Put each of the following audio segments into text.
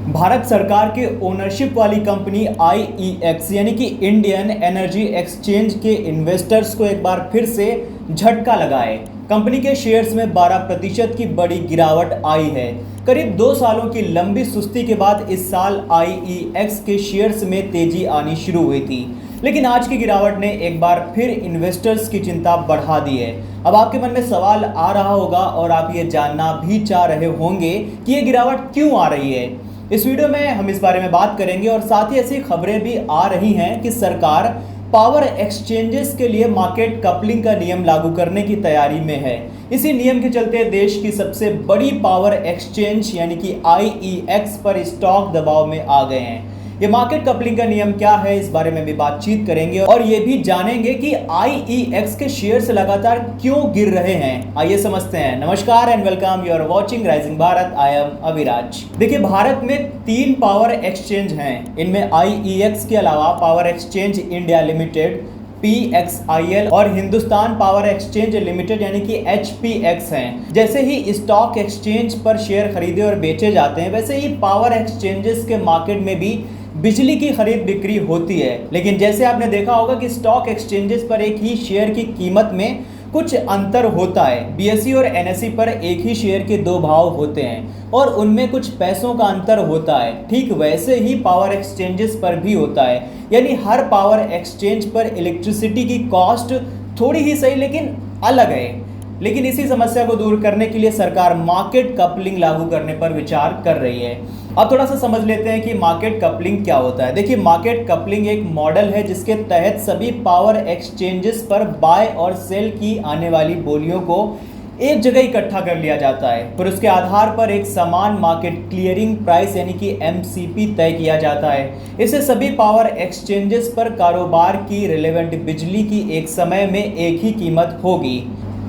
भारत सरकार के ओनरशिप वाली कंपनी आईईएक्स यानी कि इंडियन एनर्जी एक्सचेंज के इन्वेस्टर्स को एक बार फिर से झटका लगा है। कंपनी के शेयर्स में 12% की बड़ी गिरावट आई है। करीब 2 सालों की लंबी सुस्ती के बाद इस साल आईईएक्स के शेयर्स में तेजी आनी शुरू हुई थी, लेकिन आज की गिरावट ने एक बार फिर इन्वेस्टर्स की चिंता बढ़ा दी है। अब आपके मन में सवाल आ रहा होगा और आप ये जानना भी चाह रहे होंगे कि ये गिरावट क्यों आ रही है। इस वीडियो में हम इस बारे में बात करेंगे और साथ ही ऐसी खबरें भी आ रही हैं कि सरकार पावर एक्सचेंजेस के लिए मार्केट कपलिंग का नियम लागू करने की तैयारी में है। इसी नियम के चलते देश की सबसे बड़ी पावर एक्सचेंज यानी कि आईईएक्स पर स्टॉक दबाव में आ गए हैं। ये मार्केट कपलिंग का नियम क्या है, इस बारे में भी बातचीत करेंगे और ये भी जानेंगे कि आईईएक्स के शेयर्स लगातार क्यों गिर रहे हैं। आइए समझते हैं। नमस्कार and welcome, you are watching Rising Bharat. I am Aviraj. देखिए, भारत में 3 पावर एक्सचेंज हैं। इनमें आईईएक्स के अलावा power exchange India limited, PXIL और हिंदुस्तान पावर एक्सचेंज लिमिटेड यानी कि HPX हैं। जैसे ही स्टॉक एक्सचेंज पर शेयर खरीदे और बेचे जाते हैं, वैसे ही पावर एक्सचेंजेस के मार्केट में भी बिजली की खरीद बिक्री होती है। लेकिन जैसे आपने देखा होगा कि स्टॉक एक्सचेंजेस पर एक ही शेयर की कीमत में कुछ अंतर होता है। बीएसई और एनएसई पर एक ही शेयर के 2 भाव होते हैं और उनमें कुछ पैसों का अंतर होता है। ठीक वैसे ही पावर एक्सचेंजेस पर भी होता है, यानी हर पावर एक्सचेंज पर इलेक्ट्रिसिटी की कॉस्ट थोड़ी ही सही लेकिन अलग है। लेकिन इसी समस्या को दूर करने के लिए सरकार मार्केट कपलिंग लागू करने पर विचार कर रही है। अब थोड़ा सा समझ लेते हैं कि मार्केट कपलिंग क्या होता है। देखिए, मार्केट कपलिंग एक मॉडल है जिसके तहत सभी पावर एक्सचेंजेस पर बाय और सेल की आने वाली बोलियों को एक जगह इकट्ठा कर लिया जाता है, फिर उसके आधार पर एक समान मार्केट क्लियरिंग प्राइस यानी कि MCP तय किया जाता है। इससे सभी पावर एक्सचेंजेस पर कारोबार की रिलेवेंट बिजली की एक समय में एक ही कीमत होगी।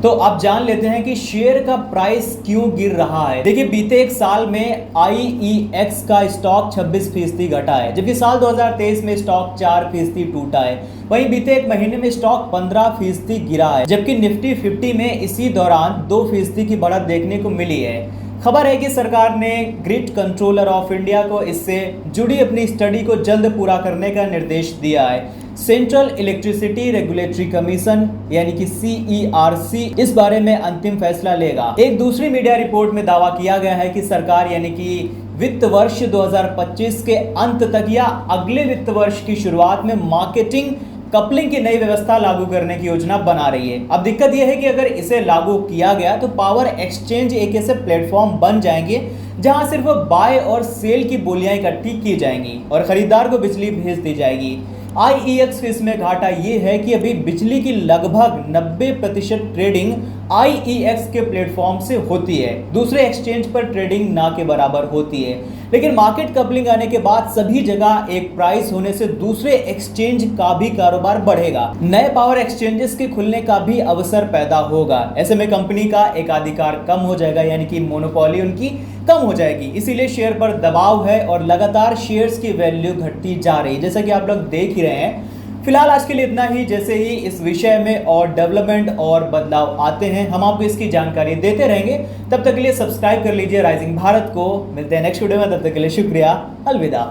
तो अब जान लेते हैं कि शेयर का प्राइस क्यों गिर रहा है। देखिए, बीते एक साल में आईईएक्स का स्टॉक 26% घटा है, जबकि साल 2023 में स्टॉक 4% टूटा है। वहीं बीते एक महीने में स्टॉक 15% गिरा है, जबकि निफ्टी 50 में इसी दौरान 2% की बढ़त देखने को मिली है। खबर है कि सरकार ने ग्रिड कंट्रोलर ऑफ इंडिया को इससे जुड़ी अपनी स्टडी को जल्द पूरा करने का निर्देश दिया है। सेंट्रल इलेक्ट्रिसिटी रेगुलेटरी कमीशन यानी कि CERC इस बारे में अंतिम फैसला लेगा। एक दूसरी मीडिया रिपोर्ट में दावा किया गया है कि सरकार यानी कि वित्त वर्ष 2025 के अंत तक या अगले वित्त वर्ष की शुरुआत में मार्केटिंग कपलिंग की नई व्यवस्था लागू करने की योजना बना रही है। अब दिक्कत यह है कि अगर इसे लागू किया गया तो पावर एक्सचेंज एक ऐसे प्लेटफॉर्म बन जाएंगे जहां सिर्फ बाय और सेल की बोलियां इकट्ठी की जाएंगी और खरीदार को बिजली भेज दी जाएगी। आईईएक्स के इसमें घाटा ये है कि अभी बिजली की लगभग 90% ट्रेडिंग आईईएक्स के प्लेटफॉर्म से होती है, दूसरे एक्सचेंज पर ट्रेडिंग ना के बराबर होती है। लेकिन मार्केट कपलिंग आने के बाद सभी जगह एक प्राइस होने से दूसरे एक्सचेंज का भी कारोबार बढ़ेगा, नए पावर एक्सचेंजेस के खुलने का भी अवसर पैदा होगा। ऐसे में कंपनी का एकाधिकार कम हो जाएगा, यानी कि मोनोपोली उनकी कम हो जाएगी। इसीलिए शेयर पर दबाव है और लगातार शेयर्स की वैल्यू घटती जा रही है, जैसा कि आप लोग देख ही रहे हैं। फिलहाल आज के लिए इतना ही। जैसे ही इस विषय में और डेवलपमेंट और बदलाव आते हैं, हम आपको इसकी जानकारी देते रहेंगे। तब तक के लिए सब्सक्राइब कर लीजिए राइजिंग भारत को। मिलते हैं नेक्स्ट वीडियो में, तब तक के लिए शुक्रिया, अलविदा।